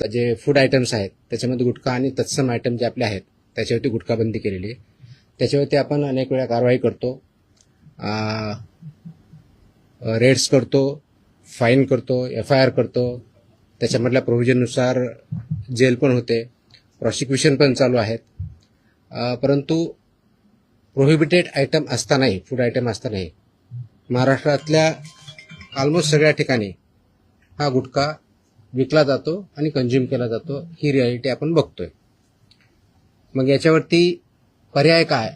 जे food items आहेत त्याच्यामध्ये गुटखा आणि तत्सम आयटम जे आपले आहेत त्याच्यावरती गुटखा बंदी केलेली आहे. त्याच्यावरती आपण अनेक वेळा कारवाई करतो, रेड्स करतो, फाईन करतो, FIR करतो. त्याच्यामधल्या प्रोव्हिजननुसार जेल पण होते, प्रॉसिक्युशन पण चालू आहेत. परंतु प्रोहिबिटेड आयटम असतानाही, फूड आयटम असतानाही महाराष्ट्रातल्या ऑलमोस्ट सगळ्या ठिकाणी हा गुटखा विकला जातो आणि कंझ्युम केला जातो. ही रियालिटी आपण बघतोय. मग याच्यावरती पर्याय काय?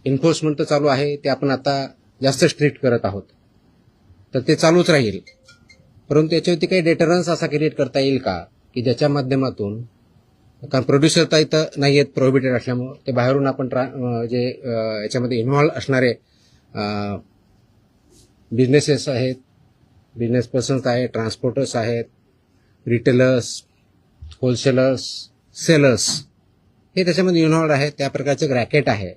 एन्फोर्समेंट तर चालू आहे, ते आपण आता जास्त स्ट्रिक्ट करत आहोत, तर ते चालूच राहील. परंतु याच्यावरती काही डेटरन्स असा क्रिएट करता येईल का की ज्याच्या माध्यमातून, कारण प्रोड्युसर तर इथं नाही आहेत प्रोहिबिटेड असल्यामुळे, ते बाहेरून आपण जे याच्यामध्ये इन्व्हॉल्व असणारे बिझनेसेस आहेत, बिझनेस पर्सन्स आहेत, ट्रान्सपोर्टर्स आहेत, रिटेलर्स, होलसेलर्स, सेलर्स, हे त्याच्यामध्ये इन्व्हॉल्व आहेत. त्या प्रकारचे रॅकेट आहे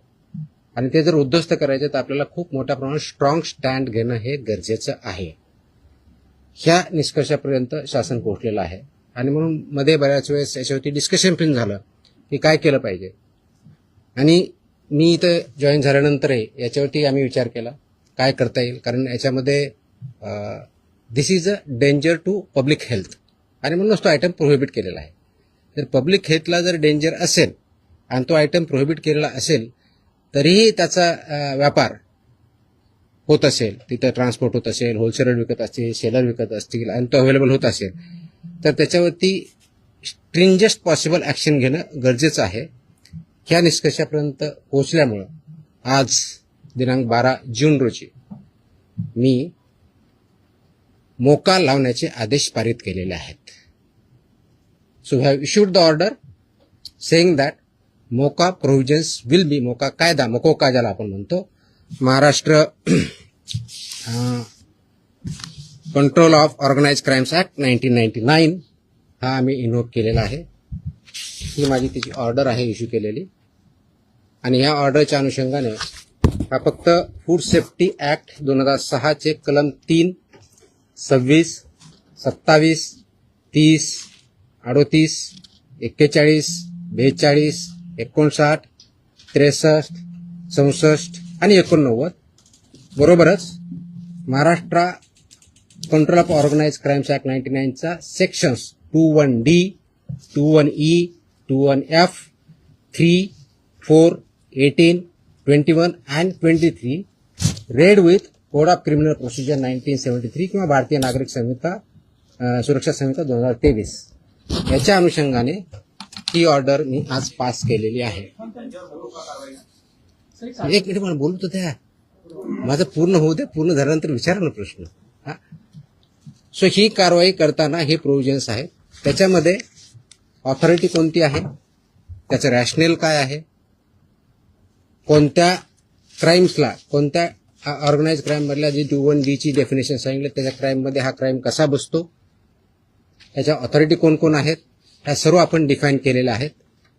आणि ते जर उद्ध्वस्त करायचे तर आपल्याला खूप मोठ्या प्रमाणात स्ट्रॉंग स्टँड घेणं हे गरजेचं आहे. ह्या निष्कर्षापर्यंत शासन पोहोचलेलं आहे आणि म्हणून मध्ये बऱ्याच वेळेस याच्यावरती डिस्कशन पण झालं की काय केलं पाहिजे. आणि मी इथं जॉईन झाल्यानंतरही याच्यावरती आम्ही विचार केला काय करता येईल, कारण याच्यामध्ये this is a danger to public health आणि म्हणूनच तो आयटम प्रोहिबिट केलेला आहे. जर पब्लिक हेल्थला जर डेंजर असेल आणि तो आयटम प्रोहिबिट केलेला असेल तरीही त्याचा व्यापार होत असेल, तिथं ट्रान्सपोर्ट होत असेल, होलसेलर विकत असतील, सेलर विकत असतील आणि तो अवेलेबल होत असेल, तर त्याच्यावरती स्ट्रिंजेस्ट पॉसिबल ॲक्शन घेणं गरजेचं आहे. ह्या निष्कर्षापर्यंत पोहोचल्यामुळं आज दिनांक 12 जून रोजी मी मोका लावण्याचे आदेश पारित केलेले आहेत. So we have issued the order saying that MCOCA provisions will be, MCOCA कायदा, मकोका ज्याला आपण म्हणतो, Maharashtra control of organise crimes act 1999 हा आम्ही इन्व्होक केलेला आहे. ही माझी त्याची ऑर्डर आहे इश्यू केलेली. आणि ह्या ऑर्डरच्या अनुषंगाने हा फक्त फूड सेफ्टी ऍक्ट 2006 चे कलम 3, 26, 27, 30, 38, 41, 42, 59, 63, 64 आणि 89 बरोबरच Maharashtra control of organise crimes act 99 चा sections 21D, 21E, 21F, 3, 4, 18, 21 and 23 read with code of criminal procedure 1973 किंवा भारतीय नागरिक संहिता सुरक्षा संहिता 2023 याच्या अनुषंगाने ही ऑर्डर मी आज पास केलेली आहे. एक मिनिट मला बोलतो त्या माझं पूर्ण होऊ दे, पूर्ण झाल्यानंतर विचारा ना प्रश्न. सो ही कारवाई करताना हे प्रोव्हिजन्स आहेत. त्याच्यामध्ये ऑथॉरिटी कोणती आहे, त्याचं रॅशनल काय आहे, कोणत्या क्राईम्सला, कोणत्या ऑर्गनाइज क्राईम मधल्या जी 21D ची डेफिनेशन सांगितलं त्याच्या क्राईम मध्ये हा क्राईम कसा बसतो, याच्या ऑथॉरिटी कोण कोण आहेत, ह्या सर्व आपण डिफाईन केलेल्या आहेत.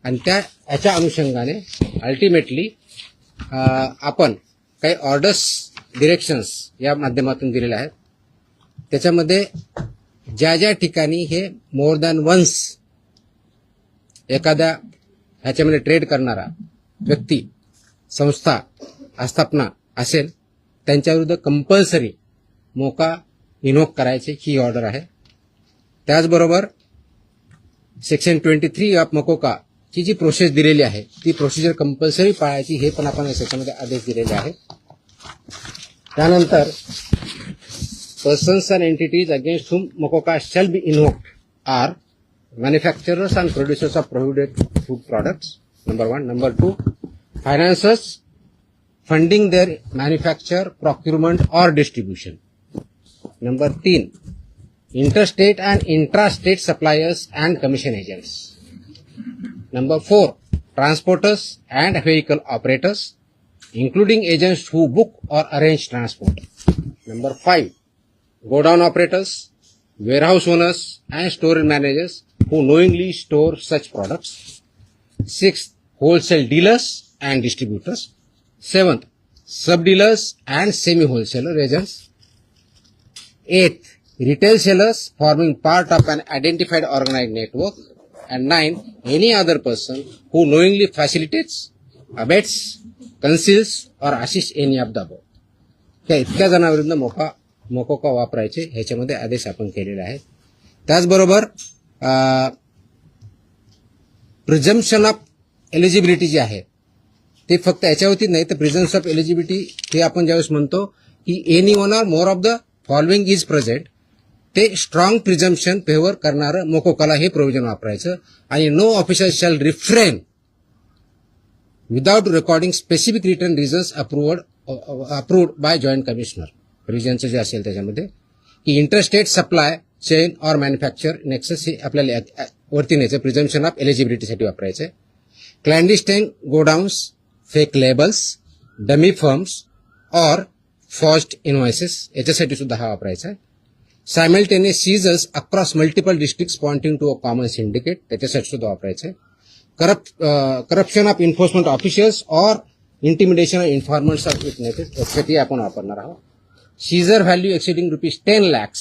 आणि याच्या अनुषंगाने अल्टिमेटली आपण काही ऑर्डर्स, डिरेक्शन्स या माध्यमातून दिलेल्या आहेत. त्याच्यामध्ये ज्या ज्या ठिकाणी हे मोर दॅन वन्स एखाद्या ह्याच्यामध्ये ट्रेड करणारा व्यक्ती, संस्था, आस्थापना असेल त्यांच्याविरुद्ध कंपल्सरी मोका इन्व्होक करायची ही ऑर्डर आहे. त्याचबरोबर सेक्शन 23 ऑफ मकोका ची जी प्रोसेस दिलेली आहे ती प्रोसिजर कंपल्सरी पाळायची हे पण आपण याच्यामध्ये आदेश दिलेले आहेत. त्यानंतर persons and entities against whom MOCOCA shall be invoked are manufacturers and producers of prohibited food products, number 1. Number 2, financiers funding their manufacture, procurement or distribution. Number 3, interstate and intrastate suppliers and commission agents. Number 4, transporters and vehicle operators, including agents who book or arrange transport. Number 5, godown operators, warehouse owners and store managers who knowingly store such products. 6th, wholesale dealers and distributors. 7th, sub-dealers and semi-wholesaler agents. 8th, retail sellers forming part of an identified organized network, and 9, any other person who knowingly facilitates, abets, conceals or assists any of the above. त्या इतक्या जणांविरुद्ध मोकोका वापरायचे ह्याच्यामध्ये आदेश आपण केलेले आहेत. त्याचबरोबर प्रिझम्पशन ऑफ एलिजिबिलिटी जी आहे ते फक्त याच्यावरती नाही तर प्रिझम्पशन ऑफ एलिजिबिलिटी हे आपण ज्यावेळेस म्हणतो की any one or more of the following is present, ते स्ट्रॉंग प्रिझम्पशन फेवर करणारं मोकोकाला हे प्रोव्हिजन वापरायचं. आणि no officer shall refrain without recording specific written reasons approved by joint commissioner. रिजनचं जे असेल त्याच्यामध्ये की interstate supply chain or manufacture nexus हे आपल्याला वरती न्यायचं प्रिझम्पशन ऑफ एलिजिबिलिटीसाठी वापरायचं. Clandestine godowns, fake labels, dummy firms or forged invoices याच्यासाठी सुद्धा हा वापरायचा आहे. Simultaneous seizures across multiple districts pointing to a common syndicate त्याच्यासाठी सुद्धा वापरायचं आहे. Corruption of enforcement officials or intimidation of informants of witnesses यासाठी आपण वापरणार आहोत. Seizure value exceeding ₹10 lakhs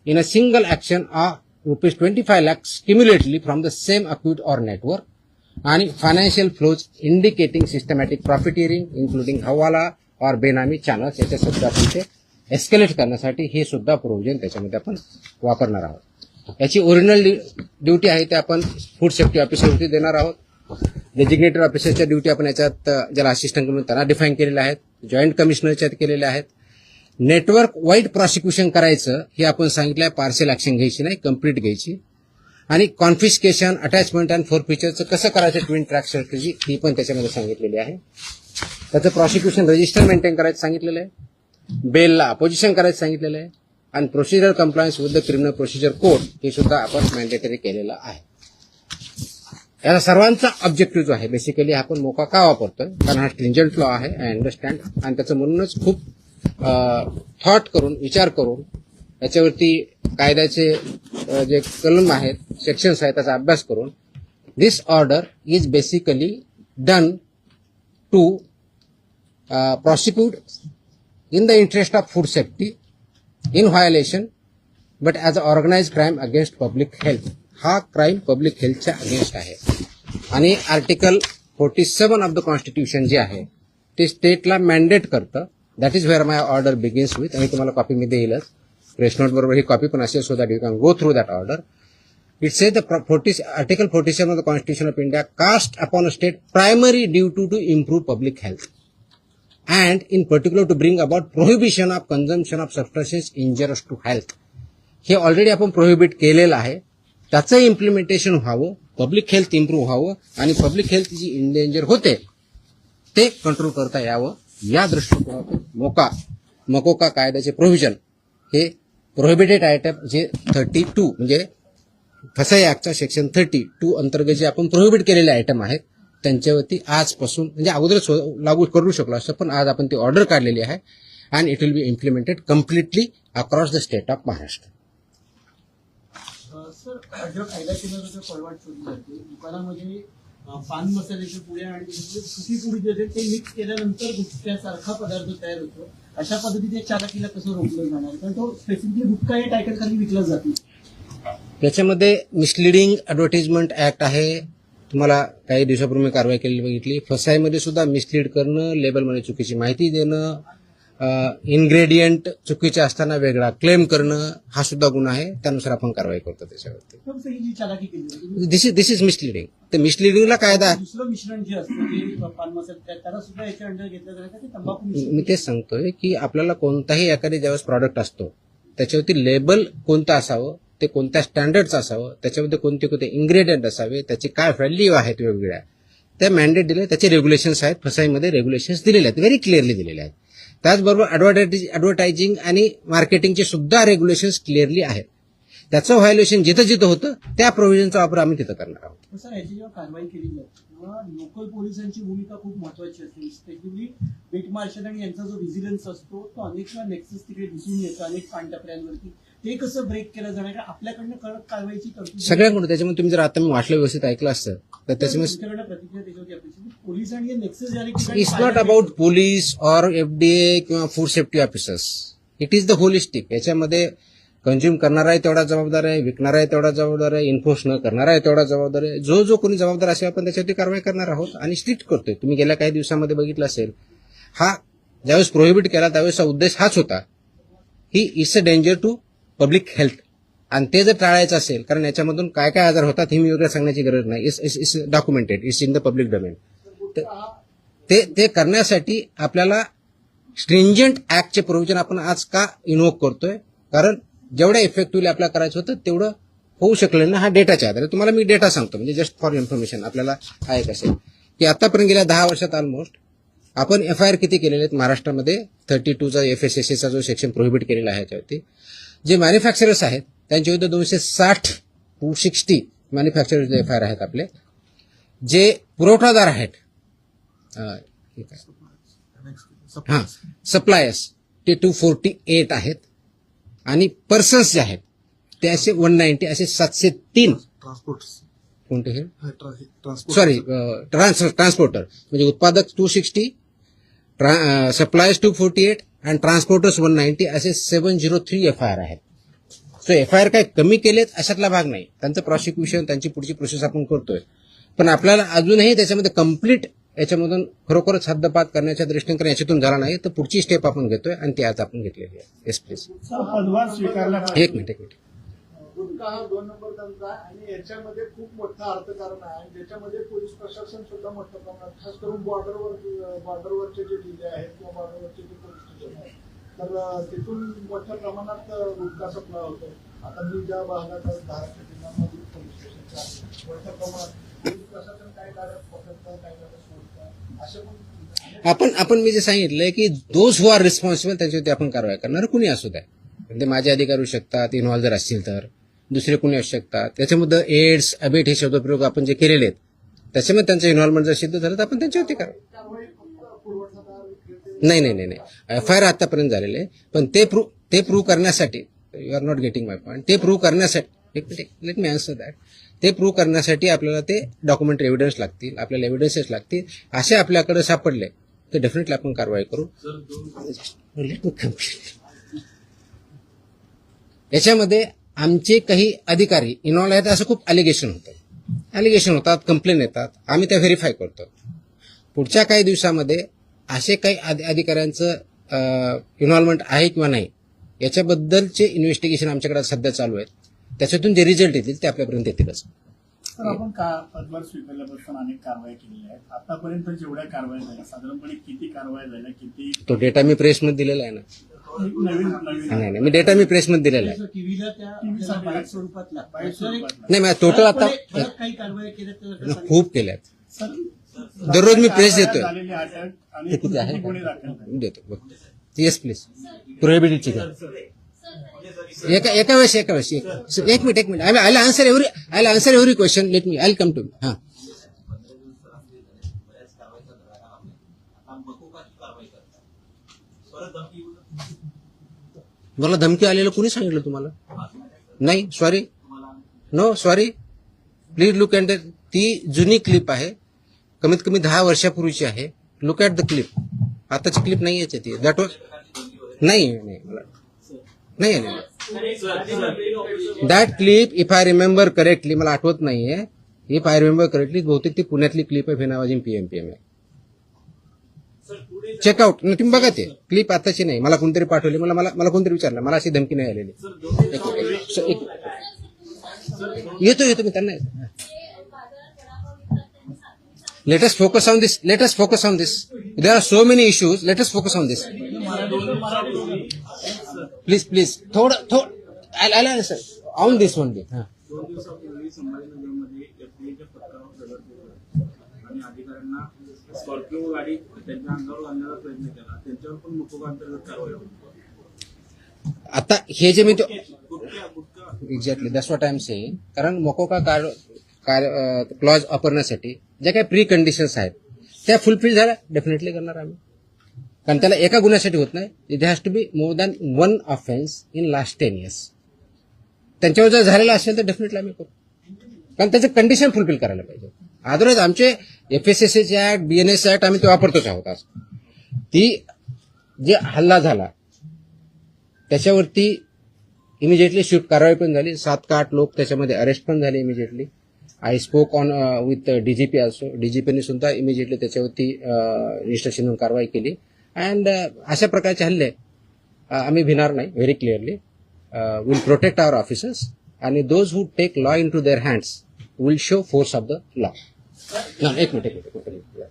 in a single action or ₹25 lakhs cumulatively from the same account or network, आणि financial flows indicating systematic profiteering including hawala और बेनामी channels याच्या सुद्धा आपण ते एस्केलेट करण्यासाठी हे सुद्धा प्रोव्हिजन त्याच्यामध्ये आपण वापरणार आहोत. याची ओरिजिनल ड्युटी आहे ते आपण फूड सेफ्टी ऑफिसरवरती देणार आहोत. डेजिग्नेटेड ऑफिसरच्या ड्युटी आपण याच्यात ज्याला असिस्टंट म्हणून त्यांना डिफाईन केलेल्या आहेत, जॉईंट कमिशनरच्या केलेल्या आहेत. नेटवर्क वाईड प्रॉसिक्युशन करायचं हे आपण सांगितलं आहे, पार्शियल ऍक्शन घ्यायची नाही, कंप्लीट घ्यायची. आणि कॉन्फिस्केशन, अटॅचमेंट अँड फोरफिचरचं कसं करायचं ट्विन ट्रॅक स्ट्रॅटेजी ही पण त्याच्यामध्ये सांगितलेली आहे. त्याचं प्रॉसिक्युशन रजिस्टर मेंटेन करायचं सांगितलेलं आहे, बेलला अपोजिशन करायचं सांगितलेलं आहे, आणि procedure compliance with the criminal procedure code हे सुद्धा आपण मॅन्डेटरी केलेलं आहे. याचा सर्वांचा ऑब्जेक्टिव्ह जो आहे बेसिकली आपण मोका का वापरतोय, कारण हा स्ट्रिंजंट लॉ आहे, आय अंडरस्टँड, आणि त्याचं म्हणूनच खूप थॉट करून विचार करून याच्यावरती कायद्याचे जे कलम आहेत, सेक्शन्स आहेत त्याचा अभ्यास करून this order is basically done to prosecute in the interest of food safety in violation but as an organized crime against public health. हा क्राईम पब्लिक हेल्थच्या अगेन्स्ट आहे. आणि आर्टिकल 47 ऑफ द कॉन्स्टिट्यूशन जे आहे ते स्टेटला मॅन्डेट करतं. That is where my order begins with. आणि तुम्हाला copy me देईलच, press note बरोबर ही कॉपी पण असेल, so that you can go through that order. It says Article 47 of the Constitution of India cast upon a state primary duty to improve public health and in particular to bring about prohibition of consumption of substances injurious to health. हे already आपण prohibit केलेलं आहे. त्याचं implementation व्हावं, public health improve व्हावं आणि public health जी endanger होते ते कंट्रोल करता यावं या दृष्टिकोनातून मकोका कायद्याचे प्रोव्हिजन हे प्रोहिबिटेड आयटम जे 32 म्हणजे फसाई ऍक्टच्या सेक्शन 32 अंतर्गत जे आपण प्रोहिबिट केलेले आयटम आहेत त्यांच्यावरती आजपासून म्हणजे अगोदरच लागू करू शकलो असतं, पण आज आपण ती ऑर्डर काढलेली आहे and it will B implemented completely across the state of Maharashtra. Sir, जो कायदा केंद्राचा फळवाट शोधली जाते दुकानामध्ये पान मसाल्याच्या पुड्या आणि सुकी पुडी जे आहे ते मिक्स केल्यानंतर गुटख्यासारखा पदार्थ तयार होतो. अशा पद्धतीने चालकीला कसं रोखलं जाणार, कारण तो स्पेसिफिकली गुटखा या टायटल खाली विकला जातो. त्याच्यामध्ये मिसलिडिंग ऍडव्हर्टाइजमेंट ऍक्ट आहे. तुम्हाला काही दिवसापूर्वी कारवाई केलेली बघितली. फसाईमध्ये सुद्धा मिसलीड करणं, लेबलमध्ये चुकीची माहिती देणं, इन्ग्रेडियंट चुकीचे असताना वेगळा क्लेम करणं हा सुद्धा गुन्हा आहे. त्यानुसार आपण कारवाई करतो त्याच्यावरती. दिस इज मिसलिडिंग. तर मिसलिडिंगला कायदा आहे. दुसरं मिश्रण जे असतं ते पान मसाला त्याला सुद्धा याच्या अंडर घेतलं जातं ते तंबाखू. मी तेच सांगतोय की आपल्याला कोणताही एखादी ज्यावेळेस प्रॉडक्ट असतो त्याच्यावरती लेबल कोणतं असावं, ते कोणत्या स्टँडर्डचं असावं, त्याच्यामध्ये कोणते कोणते इन्ग्रेडियंट असावे, त्याची काय व्हॅल्यू आहेत वेगवेगळ्या, त्या मॅन्डेट दिले. त्याचे रेग्युलेशन्स आहेत, फसाईमध्ये रेग्युलेशन्स दिलेले आहेत, व्हेरी क्लिअरली दिलेले आहेत. त्याचबरोबर ऍडव्हर्टायझिंग आणि मार्केटिंगचे सुद्धा रेग्युलेशन्स क्लिअरली आहेत. त्याचं व्हायोलेशन जिथं जिथं होतं त्या प्रोव्हिजनचा वापर आम्ही तिथं करणार आहोत. सर, याची जेव्हा कारवाई केली जाते तेव्हा लोकल पोलिसांची भूमिका खूप महत्वाची असते. स्पेशली बीट मार्शल आणि यांचा जो व्हिजिलन्स असतो तो अनेक वेळा नेक्सस तिकडे दिसून येतो अनेक पानटपऱ्यांवरती. ते कसं ब्रेक केलं जाणार, आपल्याकडनं कडक कारवाईची तरतूद सगळ्यांकडून. त्याच्यामध्ये तुम्ही जर आता मी वाचलं व्यवस्थित ऐकलं असतं तर त्याच्यामध्ये प्रतिक्रिया त्याच्यावरती अपेक्षित. पोलीस आणि nexus it's not about police or FDA किंवा food safety officers. It is the holistic. याच्यामध्ये कंझ्युम करणाराही तेवढा जबाबदार आहे, विकणाराही तेवढा जबाबदार आहे, इन्फोर्स न करणाराही तेवढा जबाबदार आहे. जो कोणी जबाबदार असेल आपण त्याच्यावरती कारवाई करणार आहोत आणि स्ट्रिक्ट करतोय. तुम्ही गेल्या काही दिवसामध्ये बघितलं असेल, हा ज्यावेळेस प्रोहिबिट केला त्यावेळेसचा उद्देश हाच होता, ही it's a danger to public health. आणि ते जर टाळायचं असेल, कारण याच्यामधून काय काय आजार होतात हे मी वेगळं सांगण्याची गरज नाही, it's documented, it's in the public domain. ते करण्यासाठी आपल्याला स्ट्रिंजंट ऍक्टचे प्रोव्हिजन आपण आज का इन्व्होक करतोय, कारण जेवढ्या इफेक्टिव्हली आपल्याला करायचं होतं तेवढं होऊ शकलं ना. हा डेटाच्या आधारे तुम्हाला मी डेटा सांगतो, म्हणजे जस्ट फॉर इन्फॉर्मेशन आपल्याला आहे कसेल की आतापर्यंत गेल्या 10 वर्षात ऑलमोस्ट आपण FIR किती केलेले आहेत महाराष्ट्रामध्ये. 32चा FSSAचा जो सेक्शन प्रोहिबिट केलेला आहे त्यावरती जे मॅन्युफॅक्चरर्स आहेत त्यांच्या विरुद्ध 260 मॅन्युफॅक्चरर्स FIR आहेत आपले. जे पुरवठादार आहेत सप्लायर्स ते 248 आहेत आणि पर्सन्स जे आहेत ते असे 190, असे 703 कोणते हे सॉरी ट्रान्सपोर्टर, म्हणजे उत्पादक 260, सप्लायर्स 248 आणि ट्रान्सपोर्टर्स 190, असे 703 FIR आहेत. सो FIR काय कमी केलेत अशातला भाग नाही, त्यांचं प्रॉसिक्युशन त्यांची पुढची प्रोसेस आपण करतोय. पण आपल्याला अजूनही त्याच्यामध्ये कम्प्लीट याच्यामधून खरोखरच हद्दपात करण्याच्या दृष्टीने याच्यातून झाला नाही, तर पुढची स्टेप आपण घेतोय आणि ती आज आपण घेतलेली आहे. Yes please. पदभार स्वीकारला एक मिनिट. गुटखा हा 2 नंबर धंदा आहे आणि याच्यामध्ये खूप मोठं अर्थकारण आहे आणि ज्याच्यामध्ये पोलीस प्रशासन सुद्धा मोठ्या प्रमाणात, खास करून बॉर्डरवरचे जे जिल्हे आहेत किंवा बॉर्डरवरचे जे पोलीस स्टेशन आहेत तर तिथून मोठ्या प्रमाणात गुटखा सप्लाय होतो. आता मी ज्या भागात धाराशिव जिल्ह्यामध्ये पोलीस स्टेशनच्या मोठ्या प्रमाणात पोलीस प्रशासन काही गाड्यात पकडतं, काही गाड्यात सोडतं, असे पण आपण मी जे सांगितलंय की दोज हु आर रिस्पॉन्सिबल त्यांच्यावरती आपण कारवाई करणार, कुणी असू द्या. म्हणजे माझे अधिकारी होऊ शकतात, इन्व्हॉल्व जर असतील तर दुसरे कोणी असू शकतात. त्याच्यामध्ये एड्स, अबेट हे शब्दप्रयोग आपण जे केलेले आहेत त्याच्यामध्ये त्यांचं इन्व्हॉल्वमेंट जर सिद्ध झालं तर आपण त्यांच्यावरती कारवाई. नाही FIR आतापर्यंत झालेले आहे, पण ते प्रूव्ह करण्यासाठी, you are not getting my point, ते प्रूव्ह करण्यासाठी लेट मी आन्सर दॅट. ते प्रूव्ह करण्यासाठी आपल्याला ते डॉक्युमेंटरी एव्हिडन्स लागतील, आपल्याला एव्हिडन्सेस लागतील. असे आपल्याकडे सापडले तर डेफिनेटली आपण कारवाई करू. Let me complete. याच्यामध्ये आमचे काही अधिकारी इन्व्हॉल्व आहेत असं खूप अलिगेशन होतात, कंप्लेन येतात, आम्ही त्या व्हेरीफाय करतो. पुढच्या काही दिवसामध्ये असे काही अधिकाऱ्यांचं इन्व्हॉल्वमेंट आहे किंवा नाही याच्याबद्दलचे इन्व्हेस्टिगेशन आमच्याकडे सध्या चालू आहेत. त्याच्यातून जे रिझल्ट येतील ते आपल्यापर्यंत येतीलच. तर आपण पदभार स्वीकारल्यापासून अनेक कारवाई केलेल्या आहेत. आतापर्यंत जेवढ्या कारवाई झाल्या साधारणपणे किती कारवाई झाल्या, किती तो डेटा मी प्रेसमध्ये दिलेला आहे ना. नाही मी डेटा मी प्रेसमध्ये दिलेला आहे. टीव्हीला त्या बाईट स्वरूपात लागतं. नाही टोटल आता काही कारवाई केल्या तर खूप केल्यात. दररोज मी प्रेस देतोय. झालेली अटक आणि किती आहे गुन्हे दाखल झाले. देतो. Yes please. प्रोहिबिटेडची एका वेळेस एक minute I answer every question. Let me I come to हा. मला धमकी आलेलं कोणी सांगितलं तुम्हाला? नाही सॉरी प्लीज लुक ॲट ती जुनी क्लिप आहे, कमीत कमी 10 वर्षापूर्वीची आहे. Look at the clip. आताची क्लिप नाही याची ती. दॅट वॉज नाही that clip if I remember correctly, मला आठवत नाहीये, इफ आय रिमेंबर करेक्टली बहुतेक ती पुण्यातली क्लिप आहे, फेनावाजी पीएमपीएम आहे. चेकआउट. तुम्ही बघा ते क्लिप आताची नाही, मला कोणतरी पाठवली, मला कोणतरी विचारलं, मला अशी धमकी नाही आलेली. येतो मी त्यांना. Let us focus on this. There are so many issues. Let us focus on this. Please. थोडं I'll answer on this one day. 2 दिवसापूर्वी संभाजीनगरमध्ये FDAच्या पथकावर दगड फेकला आणि अधिकाऱ्यांना स्कॉर्पिओ गाडी त्यांच्या अंगावर आणण्याचा प्रयत्न केला. त्यांच्यावर पण मुकोबा अंतर्गत कारवाई होती. आता हे जे मी exactly that's what I am saying. कारण मोकोका क्लॉज वापरण्यासाठी ज्या काही प्री कंडिशन्स आहेत त्या फुलफिल झाल्या डेफिनेटली करणार आम्ही. कारण त्याला एका गुन्ह्यासाठी होत नाही. It has to be more than 1 offence in last 10 years. त्यांच्यावर जर झालेला असेल तर डेफिनेटली आम्ही करू, कारण त्याचं कंडिशन फुलफिल करायला पाहिजे. अदरवाईज आमचे FSSAचे ऍक्ट, BNS ऍक्ट आम्ही ते वापरतोच आहोत. आज ती जे हल्ला झाला त्याच्यावरती इमिजिएटली स्विफ्ट कारवाई पण झाली. 7 का 8 लोक त्याच्यामध्ये अरेस्ट पण झाले immediately. I spoke on with DGP also. डीजीपीने सुद्धा इमिजिएटली त्याच्यावरती इन्स्ट्रक्शन म्हणून कारवाई केली. अँड अशा प्रकारचे हल्ले आम्ही भिणार नाही. Very clearly will protect our officers आणि those who take law into their hands will show force of the law. एक मिनिट.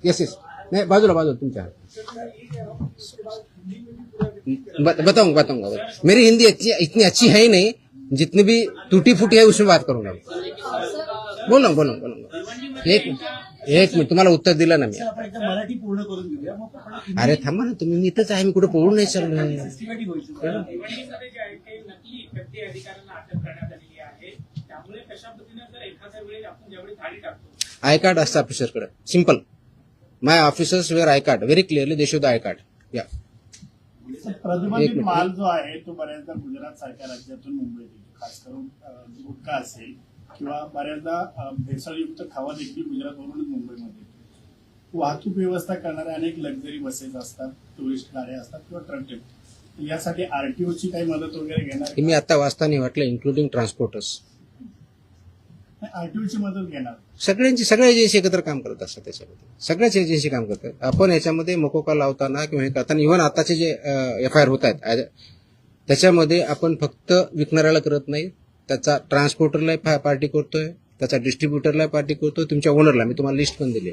येस. नहीं बाजूला तुमच्या बताऊंगा. मेरी हिंदी इतनी अच्छी है ही नहीं. जितनी भी टूटी फूटी है उसमें बात करूंगा. बोलूंगा. एक मिनिट तुम्हाला उत्तर दिलं ना मी. आपण एकदा मराठी पूर्ण करून घेऊया मग आपण अरे थांबा ना तुम्ही. मी इथंच आहे. मी कुठे पळून नाही चाललोय. सिस्टमॅटिक व्हायचं. भिवंडीमध्ये जे आहे ते नकली व्यक्ती अधिकाऱ्यांना अटक करण्यात आलेली आहे. त्यामुळे कशा पद्धतीने जर एखाद्या वेळेस आपण ज्यावेळी धाडी टाकतो आय कार्ड असतं ऑफिसरकडे. Simple. My officers wear I card. Very clearly they show the I card. या प्रतिबंधित माल जो आहे तो बऱ्याचदा गुजरात सारख्या राज्यातून मुंबईत येतो. खास करून गुटखा असेल किंवा बऱ्याचदा भेसळयुक्त खावा देखील गुजरातवरूनच मुंबईमध्ये येतो. वाहतूक व्यवस्था करणाऱ्या अनेक लक्झरी बसेस असतात, टुरिस्ट गाड्या असतात किंवा ट्रक. यासाठी आरटीओची काही मदत वगैरे घेणार? मी आता वाचताना वाटलं इन्क्लुडिंग ट्रान्सपोर्टर्स. आरटीओची मदत घेणार? सगळ्या एजन्सी एकत्र काम करत असतात. त्याच्यामध्ये सगळ्याच एजन्सी काम करतात. आपण याच्यामध्ये मकोका लावताना किंवा हे करताना इव्हन आताचे जे FIR होत आहेत त्याच्यामध्ये आपण फक्त विकणाऱ्याला करत नाही. त्याचा ट्रान्सपोर्टरला पार्टी करतोय, त्याचा डिस्ट्रीब्युटरला पार्टी करतोय, तुमच्या ओनरला. मी तुम्हाला लिस्ट पण दिली.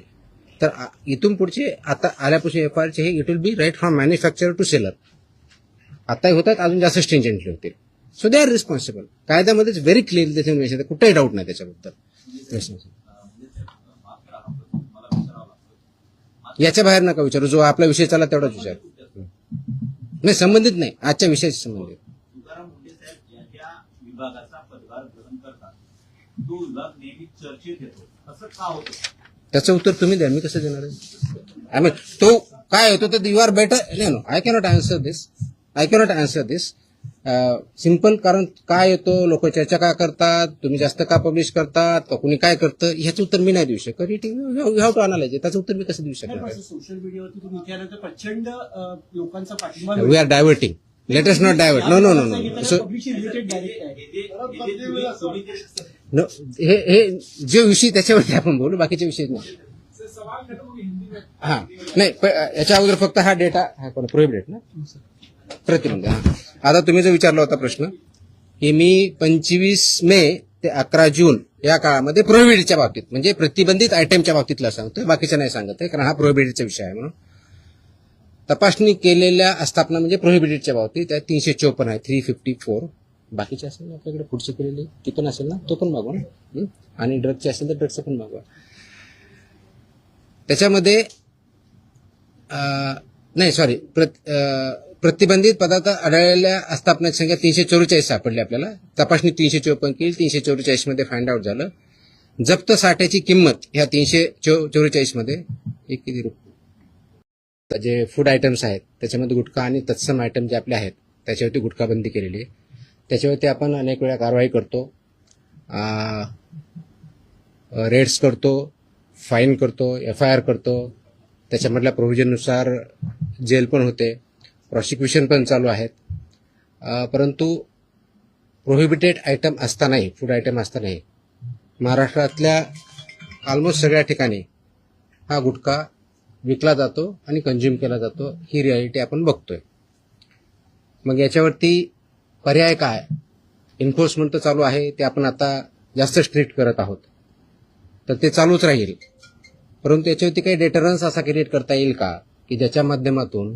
तर इथून पुढचे आता आल्यापासून FIRचे हे it will be right from manufacturer to seller. आताही होत आहेत, अजून जास्त स्ट्रिंजंटली होतील. So they are responsible. कायद्यामध्येच व्हेरी क्लिअरली त्याच्यामध्ये कुठेही डाऊट नाही त्याच्याबद्दल. याच्या बाहेर नका विचारू. जो आपला विषय चालला तेवढाच विचार. नाही संबंधित नाही. आजच्या विषयाशी संबंधित. तुकाराम मुंडे साहेब ज्या विभागाचा पदभार ग्रहण करतात तो विभाग नेहमी चर्चेत येतो, असं का होतं? त्याचं उत्तर तुम्ही द्या. मी कसं देणार आहे? आय मीन तो काय होतो तर you are better. No I cannot answer this. Simple. कारण काय येतो, लोक चर्चा का करतात, तुम्ही जास्त का पब्लिश करतात, का कुणी काय करतं, ह्याचं उत्तर मी नाही देऊ शकत. You have to analyse. त्याचं उत्तर मी कसं देऊ शकणार? सोशल मीडियावरती तुम्ही इथे प्रचंड लोकांचा पाठिंबा we are diverting. Let us not divert. No. So public related direct आहे. नो हे जे विषय त्याच्यावरती आपण बोलू, बाकीचे विषय नाही. हा नाही याच्या अगोदर फक्त हा डेटा प्रोहिबिटेड ना प्रतिबंध. हा आता तुम्ही जो विचारला होता प्रश्न की मी 25 मे ते 11 जून या काळामध्ये प्रोहिबिटेडच्या बाबतीत म्हणजे प्रतिबंधित आयटमच्या बाबतीतला सांगतोय, बाकीच्या नाही सांगत आहे कारण हा प्रोहिबिटेडचा विषय आहे. म्हणून तपासणी केलेल्या आस्थापना म्हणजे प्रोहिबिटेडच्या बाबतीत त्या 354 आहे. 354 बाकीचे असेल ना आपल्याकडे पुढचे केलेले ती पण असेल ना, तो पण मागवा ना. आणि ड्रगचे असेल तर ड्रगचं पण मागवा. त्याच्यामध्ये नाही सॉरी प्रतिबंधित पदार्थ आढळलेल्या आस्थापनाची संख्या 344 सापडली आपल्याला. तपासणी 354 केली. 344 मध्ये फाइंड आउट झालं. जप्त साठ्याची किंमत ह्या 344 मध्ये एक किती रुपये जे फूड आयटम्स आहेत त्याच्यामध्ये गुटखा आणि तत्सम आयटम जे आपले आहेत त्याच्यावरती गुटखाबंदी केलेली आहे. त्याच्यावरती आपण अनेक वेळा कारवाई करतो, रेड्स करतो, फाईन करतो, FIR करतो. त्याच्यामधल्या प्रोव्हिजननुसार जेल पण होते, प्रॉसिक्युशन पण चालू आहेत. परंतु प्रोहिबिटेड आयटम असतानाही, फूड आयटम असतानाही महाराष्ट्रातल्या ऑलमोस्ट सगळ्या ठिकाणी हा गुटखा विकला जातो आणि कंझ्युम केला जातो. ही रियालिटी आपण बघतोय. मग याच्यावरती पर्याय काय? एन्फोर्समेंट तर चालू आहे, ते आपण आता जास्त स्ट्रिक्ट करत आहोत, तर ते चालूच राहील. परंतु याच्यावरती काही डेटरन्स असा क्रिएट करता येईल का की ज्याच्या माध्यमातून,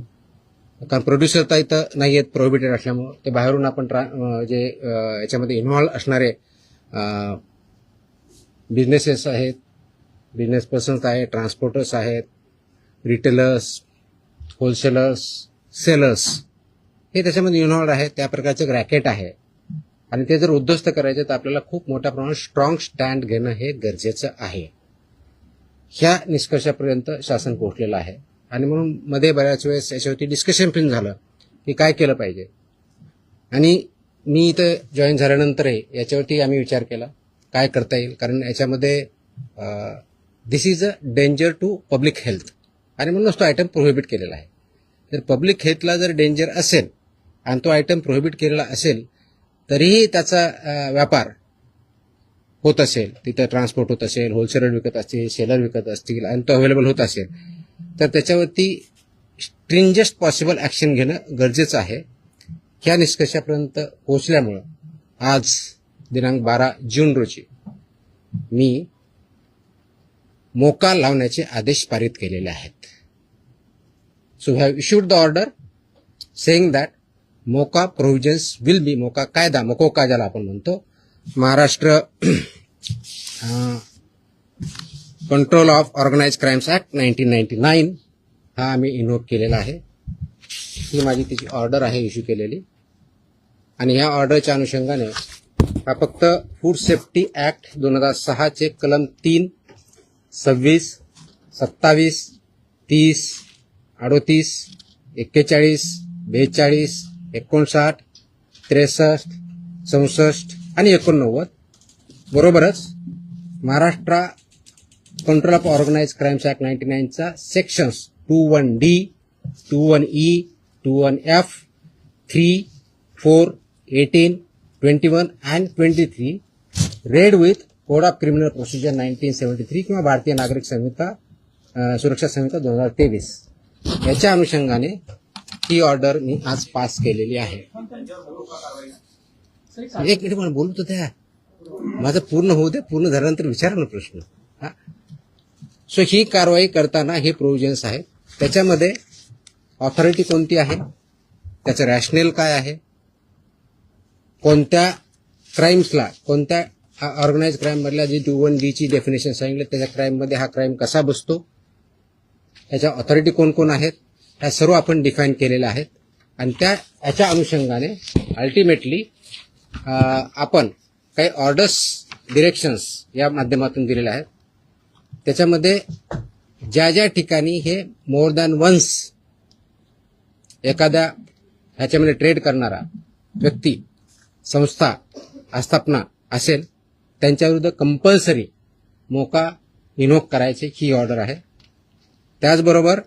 कारण प्रोड्युसर तर इथं नाही आहेत प्रोहिबिटेड असल्यामुळं, ते बाहेरून आपण जे याच्यामध्ये इन्व्हॉल्व असणारे बिझनेसेस आहेत, बिझनेस पर्सन्स आहेत, ट्रान्सपोर्टर्स आहेत, रिटेलर्स, होलसेलर्स, सेलर्स हे त्याच्यामध्ये इन्व्हॉल्व आहेत. त्या प्रकारचं रॅकेट आहे आणि ते जर उद्ध्वस्त करायचे तर आपल्याला खूप मोठ्या प्रमाणात स्ट्रॉंग स्टँड घेणं हे गरजेचं आहे. ह्या निष्कर्षापर्यंत शासन पोहोचलेलं आहे आणि म्हणून मध्ये बऱ्याच वेळेस याच्यावरती डिस्कशन पण झालं की काय केलं पाहिजे. आणि मी इथं जॉईन झाल्यानंतरही याच्यावरती आम्ही विचार केला काय करता येईल, कारण याच्यामध्ये this is a danger to public health आणि म्हणूनच तो आयटम प्रोहिबिट केलेला आहे. जर पब्लिक हेल्थला जर डेंजर असेल आणि तो आयटम प्रोहिबिट केलेला असेल तरीही त्याचा व्यापार होत असेल, तिथं ट्रान्सपोर्ट होत असेल, होलसेलर विकत असतील, सेलर विकत असतील आणि तो अवेलेबल होत असेल, तर त्याच्यावरती स्ट्रिंजेस्ट पॉसिबल ॲक्शन घेणं गरजेचं आहे. ह्या निष्कर्षापर्यंत पोहोचल्यामुळं आज दिनांक 12 जून रोजी मी मोका लावण्याचे आदेश पारित केलेले आहेत. So have issued the order saying that MCOCA provisions will be, MCOCA कायदा, मकोका ज्याला आपण म्हणतो, Maharashtra control of organise crimes act 1999 हा आम्ही इन्व्होक केलेला आहे. ही माझी तिची ऑर्डर आहे इश्यू केलेली. आणि ह्या ऑर्डरच्या अनुषंगाने हा फक्त फूड सेफ्टी ऍक्ट 2006 चे कलम 3, 26, 27, 30, 38, 41, 42, 59, 63, 64 आणि 89 बरोबरच Maharashtra control of organise crimes act 99 चा sections 21D, 21E, 21F, 3, 4, 18, 21 and 23 read with code of criminal procedure 1973 किंवा भारतीय नागरिक संहिता सुरक्षा संहिता 2023 याच्या अनुषंगाने ही ऑर्डर मी आज पास केलेली आहे. एक मिनिट मला बोलू तर द्या, माझं पूर्ण होऊ दे, पूर्ण झाल्यानंतर विचारा ना प्रश्न. सो ही कारवाई करताना हे प्रोव्हिजन्स आहेत. त्याच्यामध्ये ऑथॉरिटी कोणती आहे, त्याचं रॅशनेल काय आहे, कोणत्या क्राईम्सला, कोणत्या ऑर्गनाइज क्राईम मधल्या जी 21D ची डेफिनेशन सांगितलं त्याच्या क्राईम मध्ये हा क्राईम कसा बसतो, याच्या ऑथॉरिटी कोण कोण आहेत, ह्या सर्व आपण डिफाईन केलेल्या आहेत. आणि याच्या अनुषंगाने अल्टिमेटली आपण काही ऑर्डर्स, डिरेक्शन्स या माध्यमातून दिलेल्या आहेत. त्याच्यामध्ये ज्या ज्या ठिकाणी हे मोर दॅन वन्स एखाद्या ह्याच्यामध्ये ट्रेड करणारा व्यक्ती, संस्था, आस्थापना असेल त्यांच्याविरुद्ध कंपल्सरी मोका इन्व्होक करायचे ही ऑर्डर आहे. त्याचबरोबर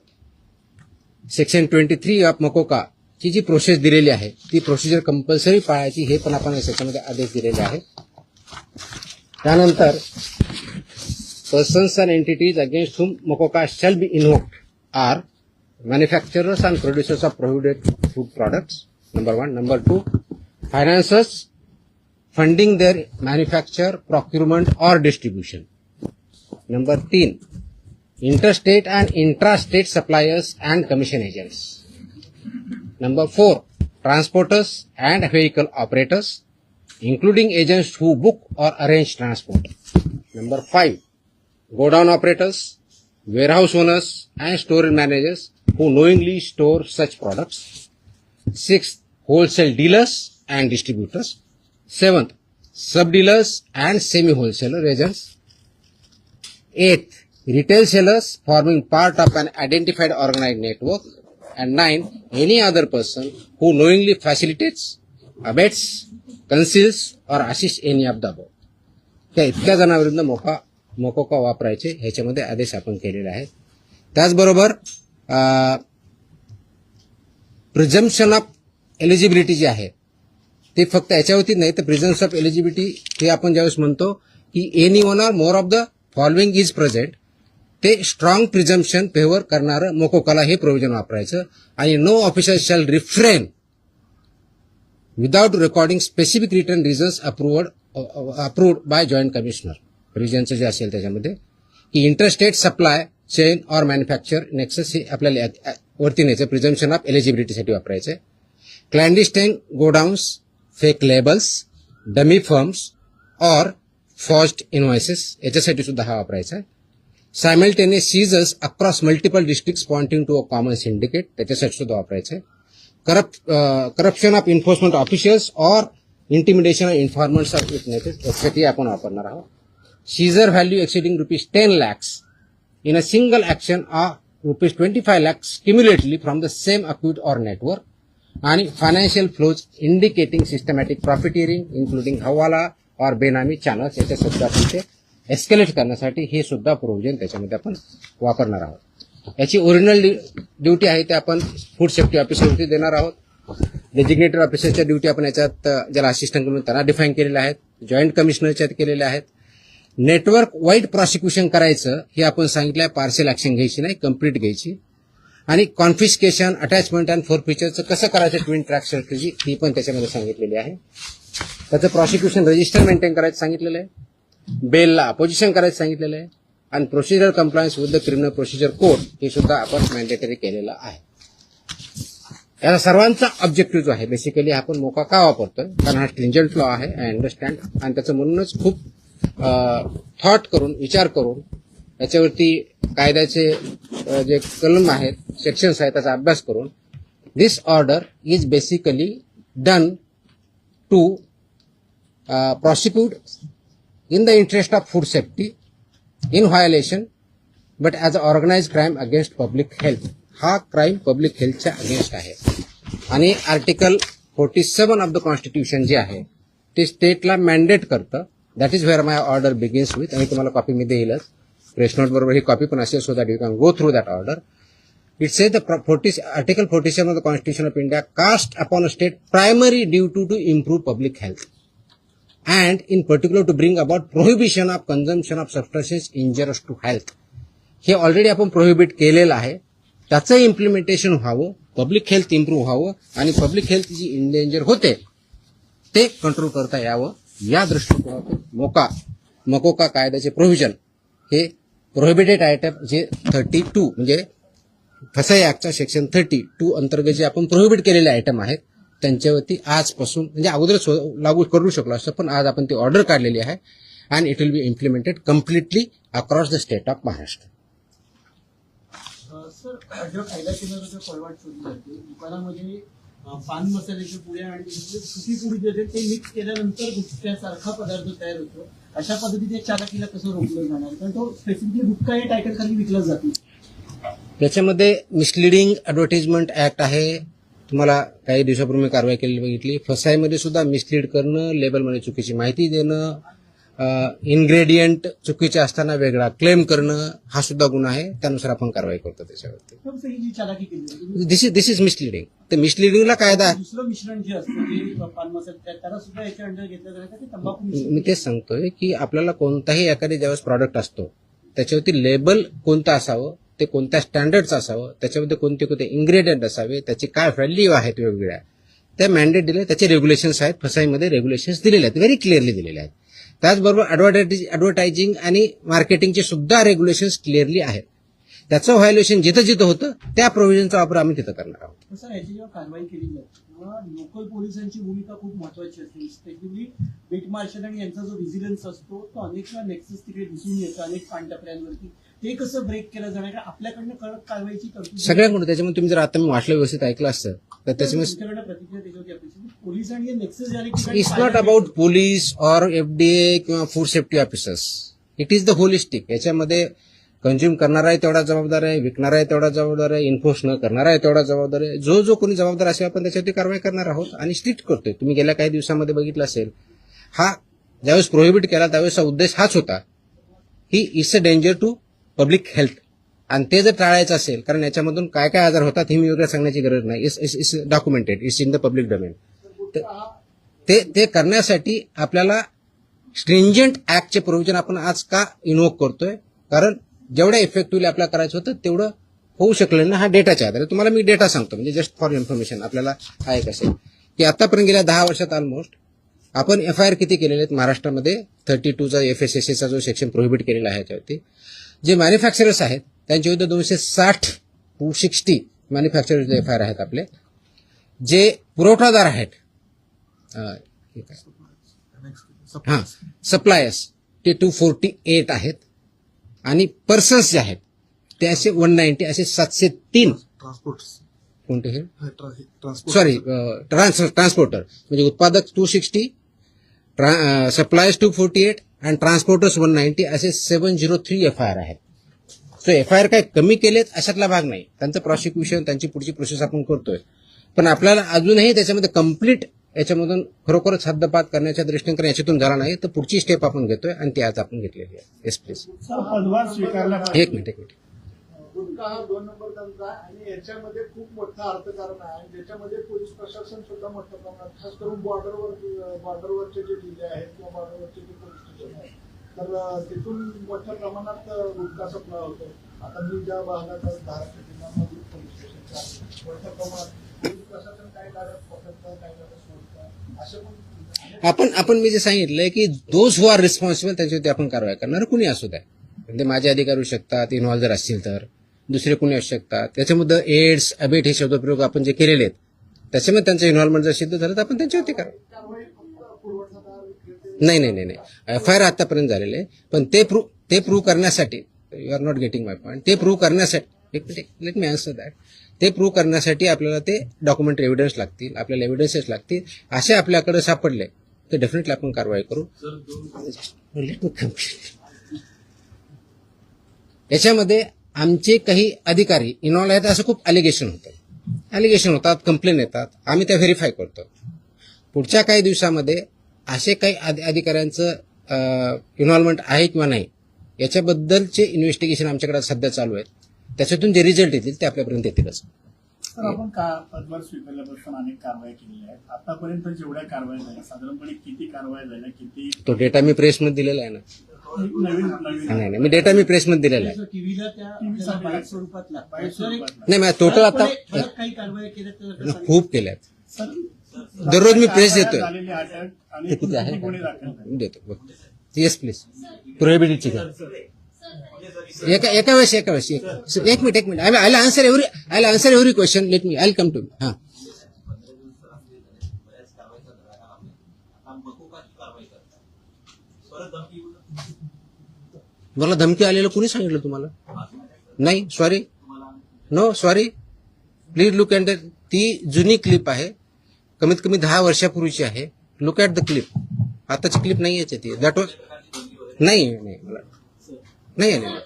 सेक्शन 23 ऑफ मकोका ची जी प्रोसेस दिलेली आहे ती प्रोसिजर कंपल्सरी पाळायची हे पण आपण याच्यामध्ये आदेश दिलेले आहेत. त्यानंतर persons and entities against whom MOCOCA shall be invoked are manufacturers and producers of prohibited food products, number 1. Number 2, financiers funding their manufacture, procurement or distribution. Number 3, interstate and intrastate suppliers and commission agents. Number 4, transporters and vehicle operators, including agents who book or arrange transport. Number 5, godown operators, warehouse owners and store managers who knowingly store such products. 6th, wholesale dealers and distributors. 7th, sub-dealers and semi-wholesaler agents. 8th, retail sellers forming part of an identified organized network. And 9th, any other person who knowingly facilitates, abets, conceals or assists any of the above. त्या इतक्या जणांविरुद्ध मोकोका वापरायचे ह्याच्यामध्ये आदेश आपण केलेले आहेत. त्याचबरोबर प्रिझम्पशन ऑफ एलिजिबिलिटी जी आहे ते फक्त याच्यावरती नाही तर प्रिझम्पशन ऑफ एलिजिबिलिटी हे आपण ज्यावेळेस म्हणतो की any one or more of the following is present, ते स्ट्रॉंग प्रिझम्पशन फेवर करणारं मोकोकाला हे प्रोव्हिजन वापरायचं. आणि no officer shall refrain without recording specific written reasons approved by joint commissioner. रिजनचं जे असेल त्याच्यामध्ये की interstate supply chain or manufacture nexus हे आपल्याला वरती न्यायचं प्रिझम्पशन ऑफ एलिजिबिलिटीसाठी वापरायचं. Clandestine godowns, fake labels, dummy firms or forged invoices याच्यासाठी सुद्धा हा वापरायचा. Simultaneous seizures across multiple districts pointing to a common syndicate त्याच्यासाठी सुद्धा वापरायचं. Corruption of enforcement officials or intimidation of informants of witnesses यासाठी आपण वापरणार आहोत. Seizure value exceeding ₹10 lakhs in a single action or ₹25 lakhs cumulatively from the same account or network. आणि financial flows indicating systematic profiteering including hawala और बेनामी channels याच्या सुद्धा तिथे एस्केलेट करण्यासाठी हे सुद्धा प्रोव्हिजन त्याच्यामध्ये आपण वापरणार आहोत. याची ओरिजिनल ड्युटी आहे ते आपण फूड सेफ्टी ऑफिसरवरती देणार आहोत. डेजिग्नेटेड ऑफिसरच्या ड्युटी आपण याच्यात ज्याला असिस्टंट कमिशनर त्यांना डिफाईन केलेल्या आहेत, जॉईंट कमिशनरच्या केलेल्या आहेत. नेटवर्क वाईड प्रॉसिक्युशन करायचं हे आपण सांगितलं आहे, पार्शियल ऍक्शन घ्यायची नाही, कम्प्लीट घ्यायची. आणि कॉन्फिस्केशन, अटॅचमेंट अँड फोरफिचरचं कसं करायचं ट्विन ट्रॅक स्ट्रॅटेजी ही पण त्याच्यामध्ये सांगितलेली आहे. त्याचं प्रॉसिक्युशन रजिस्टर मेंटेन करायचं सांगितलेलं आहे, बेलला अपोजिशन करायचं सांगितलेलं आहे, आणि procedure compliance with the criminal procedure code हे सुद्धा आपण मॅन्डेटरी केलेलं आहे. याचा सर्वांचा ऑब्जेक्टिव्ह जो आहे बेसिकली आपण मोका का वापरतोय, कारण हा स्ट्रिंजंट लॉ आहे, आय अंडरस्टँड, आणि त्याचं म्हणूनच खूप थॉट करून, विचार करून याच्यावरती कायद्याचे जे कलम आहेत, सेक्शन्स आहेत, त्याचा अभ्यास करून this order is basically done to prosecute in the interest of food safety in violation but as an organized crime against public health. हा क्राईम पब्लिक हेल्थच्या अगेन्स्ट आहे. आणि आर्टिकल 47 ऑफ द कॉन्स्टिट्यूशन जे आहे ते स्टेटला मॅन्डेट करतं. That is where my order begins with. आणि तुम्हाला copy me देईलच, press note बरोबर ही कॉपी पण असेल, so that you can go through that order. It says Article 47 of the Constitution of India cast upon a state primary duty to improve public health. And in particular to bring about prohibition of consumption of substances injurious to health. हे already आपण prohibit केलेलं आहे, त्याचं implementation व्हावं, public health improve व्हावं आणि public health जी endanger होते ते कंट्रोल करता यावं, या दृष्टिकोनातून मकोका कायद्याचे प्रोव्हिजन हे प्रोहिबिटेड आयटम जे 32 म्हणजे फसाई ऍक्टच्या सेक्शन 32 अंतर्गत जे आपण प्रोहिबिट केलेले आयटम आहेत त्यांच्यावरती आजपासून, म्हणजे अगोदरच लागू करू शकलो असतं, पण आज आपण ती ऑर्डर काढलेली आहे and it will B implemented completely across the state of Maharashtra. Sir, जो कायदा केंद्राचा पळवाट शोधली जाते, दुकानामध्ये पान मसाल्याच्या पुड्या आणि सुती पुडी जे ते मिक्स केल्यानंतर गुटख्यासारखा पदार्थ तयार होतो. अशा पद्धतीने चालकीला कसं रोखलं जाणार, कारण तो स्पेसिफिकली गुटखा या टायटल खाली विकला जातो. त्याच्यामध्ये मिसलिडिंग ऍडव्हर्टाइजमेंट ऍक्ट आहे. तुम्हाला काही दिवसापूर्वी कारवाई केलेली बघितली. फसाईमध्ये सुद्धा मिसलीड करणं, लेबलमध्ये चुकीची माहिती देणं, इन्ग्रेडियंट चुकीचे असताना वेगळा क्लेम करणं हा सुद्धा गुन्हा आहे. त्यानुसार आपण कारवाई करतो त्याच्यावरती. ही जी चालाकी केली दिस इज मिसलिडिंग. तर मिसलिडिंगला कायदा दुसरं मिश्रण जे असतं जे पान मसाला त्याला सुद्धा याच्या अंडर घेतलं जातं ते तंबाखू मिश्रण. मी तेच सांगतोय की आपल्याला कोणताही एखादी ज्यावेळेस प्रॉडक्ट असतो त्याच्यावरती लेबल कोणतं असावं, ते कोणत्या स्टँडर्डचं असावं, त्याच्यामध्ये कोणते कोणते इन्ग्रेडियंट असावे, त्याची काय व्हॅल्यू आहेत वेगवेगळ्या, त्या मॅन्डेट दिले, त्याचे रेग्युलेशन्स आहेत. फसाईमध्ये रेग्युलेशन्स दिलेले आहेत, व्हेरी क्लिअरली दिलेले आहेत. त्याचबरोबर ऍडव्हर्टायझिंग आणि मार्केटिंगचे सुद्धा रेग्युलेशन्स क्लिअरली आहेत. त्याचं व्हायोलेशन जिथं जिथं होतं त्या प्रोव्हिजनचा वापर आम्ही तिथं करणार आहोत. सर, याची जेव्हा कारवाई केली जाते तेव्हा लोकल पोलिसांची भूमिका खूप महत्वाची असते. स्पेशली बीट मार्शल आणि यांचा जो व्हिजिलन्स असतो तो अनेक वेळा नेक्सस तिकडे दिसून येतो अनेक पानटपऱ्यांवरती. ते कसं ब्रेक केलं जाणार, आपल्याकडनं कडक कारवाईची तरतूद सगळ्यांकडून. त्याच्यामुळे तुम्ही जर आता मी वाचलं व्यवस्थित ऐकलं असतं तर त्याच्यामुळे प्रतिक्रिया त्याच्यावरती अपेक्षित. पोलीस आणि नेक्सस झाले it's not about police or FDA किंवा food safety officers. It is the holistic. याच्यामध्ये कंझ्युम करणारा आहे तेवढा जबाबदार आहे, विकणारा आहे तेवढा जबाबदार आहे, इन्फोर्स न करणारा आहे तेवढा जबाबदार आहे. जो कोणी जबाबदार असेल आपण त्याच्यावरती कारवाई करणार आहोत आणि स्ट्रिक्ट करतोय. तुम्ही गेल्या काही दिवसामध्ये बघितलं असेल, हा ज्यावेळेस प्रोहिबिट केला त्यावेळेसचा उद्देश हाच होता की it's a danger to public health. आणि ते जर टाळायचं असेल, कारण याच्यामधून काय काय आजार होतात हे मी वेगळं सांगण्याची गरज नाही, it's documented, it's in the public domain. ते करण्यासाठी आपल्याला स्ट्रिंजंट ऍक्टचे प्रोव्हिजन आपण आज का इन्व्होक करतोय, कारण जेवढ्या इफेक्टिव्हली आपल्याला करायचं होतं तेवढं होऊ शकलं ना. हा डेटाच्या आधारे तुम्हाला मी डेटा सांगतो, म्हणजे जस्ट फॉर इन्फॉर्मेशन आपल्याला हा एक असेल की आतापर्यंत गेल्या 10 वर्षात ऑलमोस्ट आपण एफआयआर किती केलेले आहेत महाराष्ट्रामध्ये. 32चा FSSAचा जो सेक्शन प्रोहिबिट केलेला आहे त्यावरती जे मॅन्युफॅक्चरर्स आहेत त्यांच्या विरुद्ध 260 मॅन्युफॅक्चरर्स एफआयआर आहेत आपले. जे पुरवठादार आहेत सप्लायर्स ते 248 आहेत आणि पर्सन्स जे आहेत ते असे 190, असे 703 कोणते हे सॉरी ट्रान्सपोर्टर म्हणजे उत्पादक 260, सप्लायर्स 248 आणि ट्रान्सपोर्टर्स 190 असे 703 एफआयआर आहेत. सो एफआयआर काय कमी केलेत अशातला भाग नाही. त्यांचं प्रॉसिक्युशन, त्यांची पुढची प्रोसेस आपण करतोय, पण आपल्याला अजूनही त्याच्यामध्ये कम्प्लीट याच्यामधून खरोखरच हद्दपात करण्याच्या दृष्टीने कारण याच्यातून झाला नाही तर पुढची स्टेप आपण घेतोय आणि ती आज आपण घेतलेली आहे. Yes please. पदभार स्वीकारला एक मिनिट. गुटखा हा 2 नंबर धंदा आहे आणि याच्यामध्ये खूप मोठं अर्थकारण आहे आणि ज्याच्यामध्ये पोलीस प्रशासन सुद्धा मोठ्या प्रमाणात खास करून बॉर्डरवरचे जे जिल्हे आहेत किंवा बॉर्डरवरचे जे पोलीस स्टेशन आहेत तर तिथून मोठ्या प्रमाणात गुटखा सप्लाय होतो. आता मी ज्या भागात आहे, धाराशिव जिल्ह्यामध्ये पोलीस स्टेशनच्या आहे, मोठ्या प्रमाणात पोलीस प्रशासन काही गाड्या पकडतं, काही गाड्या सोडतं, असे पण आपण मी जे सांगितलंय की दोज हु आर रिस्पॉन्सिबल त्यांच्यावरती आपण कारवाई करणार, कुणी असू द्या. म्हणजे माझे अधिकारी होऊ शकतात, इन्व्हॉल्व जर असतील तर दुसरे कुणी असू शकतात. त्याच्यामध्ये एड्स अबेट हे शब्दप्रयोग आपण जे केलेले आहेत त्याच्यामध्ये त्यांचं इन्व्हॉल्वमेंट जर सिद्ध झालं तर आपण त्यांच्यावरती कारवाई फक्त पुरवठादार नाही एफआयआर आतापर्यंत झालेले आहे. पण ते प्रूव्ह करण्यासाठी you are not getting my point. ते प्रूव्ह करण्यासाठी लेट मी आन्सर दॅट. ते प्रूव्ह करण्यासाठी आपल्याला ते डॉक्युमेंटरी एव्हिडन्स लागतील, आपल्याला एव्हिडन्सेस लागतील. असे आपल्याकडे सापडले तर डेफिनेटली आपण कारवाई करू. Let me complete. याच्यामध्ये आमचे काही अधिकारी इन्व्हॉल्व आहेत असं खूप अलिगेशन होतात, कंप्लेन येतात, आम्ही त्या व्हेरीफाय करतो. पुढच्या काही दिवसामध्ये असे काही अधिकाऱ्यांचं इन्व्हॉल्वमेंट आहे किंवा नाही याच्याबद्दलचे इन्व्हेस्टिगेशन आमच्याकडे सध्या चालू आहेत. त्याच्यातून जे रिझल्ट येतील ते आपल्यापर्यंत येतीलच. सर, आपण पदभार स्वीकारल्यापासून अनेक कारवाया केलेल्या आहेत. आतापर्यंत जेवढ्या कारवाया झाल्या साधारणपणे किती कारवाया झाल्या, किती तो डेटा मी प्रेसमध्ये दिलेला आहे ना. नाही मी डेटा मी प्रेसमध्ये दिलेला आहे. टीव्हीला त्या बाईट स्वरूपात लागतात. सर, एक नाही मी टोटल आता ठळक काही कारवाई केल्या तर खूप केल्यात. सर, दररोज मी प्रेस देतोय. झालेली अटक आणि ते किती आहे? किती गुन्हे दाखल झाले? देतो बघतो. Yes please. प्रोहिबिटेडची घ्या. एका वेळेस एक minute I answer every question. Let me I come to हां. मला धमकी आलेलं कुणी सांगितलं तुम्हाला? नाही sorry, no sorry, please look at the. ती जुनी क्लिप आहे, कमीत कमी 10 वर्षापूर्वीची आहे. Look at the clip. आताची क्लिप नाही याची ती. दॅट वॉज नाही मला नाही आलेलं.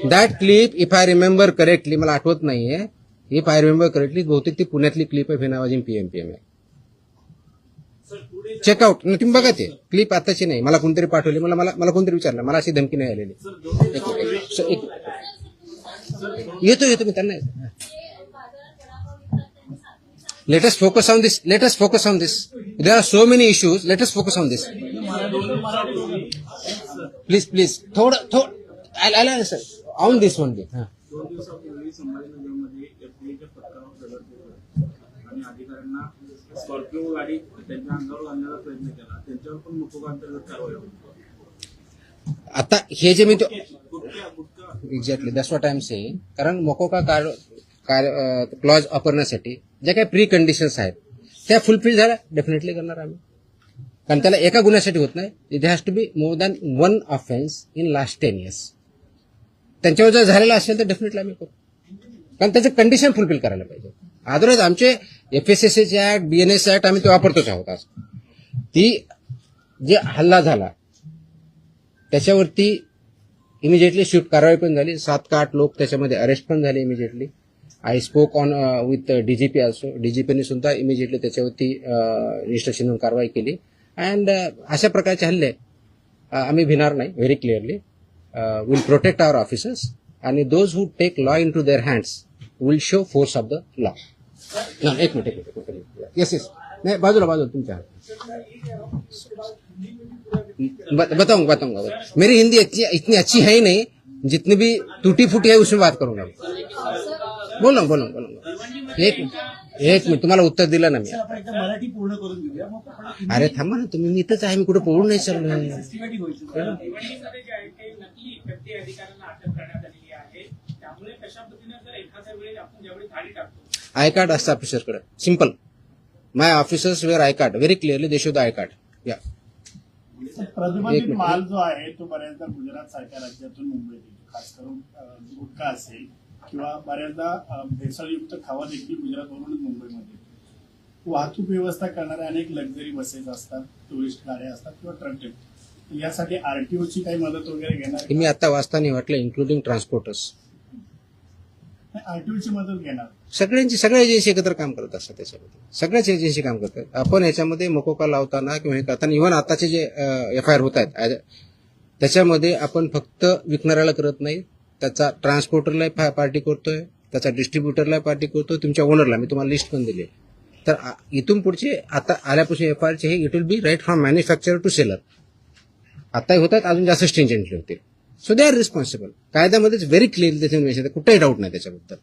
That clip if I remember correctly, मला आठवत नाहीये, इफ आय रिमेंबर करेक्टली बहुतेक ती पुण्यातली क्लिप आहे, फेनावाजी पीएमपीएम आहे. चेकआउट तुम्ही बघा, ते क्लिप आताची नाही, मला कोणतरी पाठवली, मला कोणतरी विचारलं, मला अशी धमकी नाही आलेली. येतो मी त्यांना. Let us focus on this. There are so many issues. Let us focus on this. Please. थोडं. I'll answer on this one. 2 दिवसापूर्वी संभाजीनगरमध्ये एफडीएच्या पथकावर दगड फेकला आणि अधिकाऱ्यांना स्कॉर्पिओ गाडी त्यांच्या अंगावर घालण्याचा प्रयत्न केला. त्यांच्यावर पण मुकोगा अंतर्गत कारवाई होती. आता हे जे मी gutkha exactly that's what I am saying. कारण मोकोका क्लॉज वापरण्यासाठी ज्या काही प्री कंडिशन्स आहेत त्या फुलफिल झाल्या डेफिनेटली करणार आम्ही. कारण त्याला एका गुन्ह्यासाठी होत नाही. It has to be more than 1 offence in last 10 years. त्यांच्यावर जर झालेला असेल तर डेफिनेटली आम्ही करू. कारण त्याचं कंडिशन फुलफिल करायला पाहिजे. अदरवाईज आमचे FSSAचे ऍक्ट, BNS ऍक्ट आम्ही ते वापरतोच आहोत. आज ती जे हल्ला झाला त्याच्यावरती इमिजिएटली स्विफ्ट कारवाई पण झाली. 7 का 8 लोक त्याच्यामध्ये अरेस्ट पण झाले immediately. I spoke on with DGP also. DGPने सुद्धा इमिजिएटली त्याच्यावरती रजिस्ट्रेशन म्हणून कारवाई केली. अँड अशा प्रकारचे हल्ले आम्ही भिणार नाही. Very clearly will protect our officers आणि those who take law into their hands will show force of the law. एक मिनिट. येस नाही बाजूला तुमच्या. बताऊंगा. मेरी हिंदी इतनी अच्छी है ही नहीं, जितनी भी टूटी फूटी है उसमें बात करूंगा. बोलूंगा. एक मिनिट तुम्हाला उत्तर दिलं ना मी. आपण एकदा मराठी पूर्ण करून घेऊया. मग आपण अरे थांबा ना तुम्ही, मी इथंच आहे, मी कुठे पळून नाही चाललोय. सिस्टमॅटिक होईल. भिवंडीमध्ये जे आहे ते नकली व्यक्ती अधिकाऱ्यांना अटक करण्यात आलेली आहे. त्यामुळे कशा पद्धतीने जर एखाद्या वेळेस आपण ज्यावेळी धाडी टाकतो आय कार्ड असतं ऑफिसरकडे. Simple. My officers wear I card. Very clearly they show the I card. या प्रतिबंधित माल जो आहे तो बऱ्याचदा गुजरात सारख्या राज्यातून मुंबईत येतो. खास करून गुटखा असेल किंवा बऱ्याचदा भेसळयुक्त खावा देखील गुजरातवरूनच मुंबईमध्ये येतो. वाहतूक व्यवस्था करणाऱ्या अनेक लक्झरी बसेस असतात, टुरिस्ट गाड्या असतात किंवा ट्रक. यासाठी RTOची काही मदत वगैरे घेणार? मी आता वाचताना वाटलं इन्क्लुडिंग ट्रान्सपोर्टर्स. RTOची मदत घेणार? सगळ्या एजन्सी एकत्र काम करत असतात. त्याच्यामध्ये सगळ्याच एजन्सी काम करतात. आपण याच्यामध्ये मकोका लावताना किंवा हे करताना इव्हन आताचे जे FIR होत आहेत त्याच्यामध्ये आपण फक्त विकणाऱ्याला करत नाही, त्याचा ट्रान्सपोर्टरला पार्टी करतोय, त्याचा डिस्ट्रीब्युटरला पार्टी करतोय, तुमच्या ओनरला. मी तुम्हाला लिस्ट पण दिली. तर इथून पुढचे आता आल्यापासून FIRचे हे it will be right from manufacturer to seller. आताही होतात, अजून जास्त स्ट्रिंजंटली होतील. So they are responsible. कायद्यामध्येच व्हेरी क्लिअरली त्याचे मेन्शन आहे, कुठेही डाऊट नाही त्याच्याबद्दल.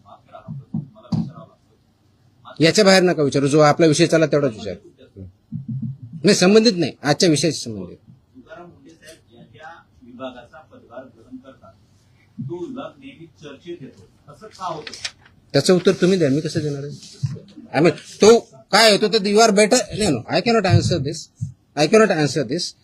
माफ करा, हा प्रश्न तुम्हाला विचारावा लागतो. याच्या बाहेर नका विचारू, जो आपला विषय चालला तेवढाच विचार. नाही, संबंधित नाही, आजच्या विषयाशी संबंधित. तुकाराम मुंढे साहेब ज्या ज्या विभागाचा पदभार ग्रहण करतात तो विभाग नेहमी चर्चेत येतो, असं का होतं? त्याचं उत्तर तुम्ही द्या, मी कसं देणार आहे? आय मीन तो काय होतो तर you are better. No, I cannot answer this.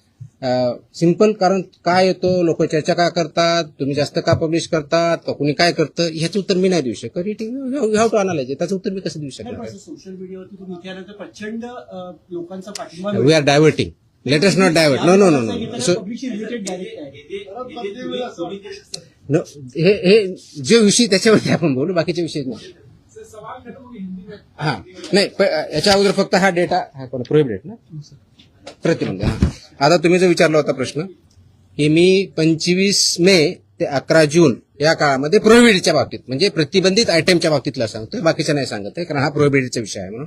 Simple. कारण काय येतो, लोक चर्चा का करतात, तुम्ही जास्त का पब्लिश करतात, का कुणी काय करतं, ह्याचं उत्तर मी नाही देऊ शकत. It you have to analyse. त्याचं उत्तर मी कसं देऊ शकणार? सोशल मीडियावरती तुम्ही विचारल्यानंतर प्रचंड लोकांचा पाठिंबा we are diverting. Let us not divert. No. So हे जे विषय त्याच्यावरती आपण बोलू, बाकीचे विषय नाही. हा नाही, याच्या अगोदर फक्त हा डेटा प्रोहिबिटेड ना, प्रतिबंध. आता तुम्ही जो विचारला होता प्रश्न, की मी 25 मे ते 11 जून या काळामध्ये प्रोहिबिटेडच्या बाबतीत म्हणजे प्रतिबंधित आयटमच्या बाबतीतला सांगतोय, बाकीच्या नाही सांगत आहे, कारण हा प्रोहिबिटेडचा विषय आहे. म्हणून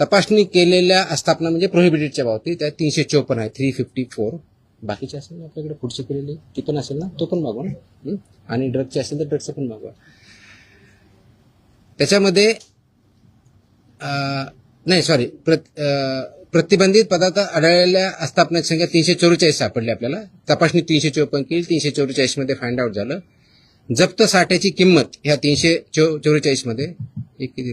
तपासणी केलेल्या आस्थापना म्हणजे प्रोहिबिटेडच्या बाबतीत त्या 354 आहे, 354. बाकीचे असेल ना आपल्याकडे पुढचे केलेले ती पण असेल ना, तो पण मागवा ना. आणि ड्रगचे असेल तर ड्रगचं पण मागवा. त्याच्यामध्ये नाही सॉरी, प्रतिबंधित पदार्थ आढळलेल्या आस्थापनाची संख्या 344 सापडली आपल्याला. तपासणी 354 केली, 344 मध्ये फाइंड आउट झालं. जप्त साठ्याची किंमत ह्या 344 मध्ये किती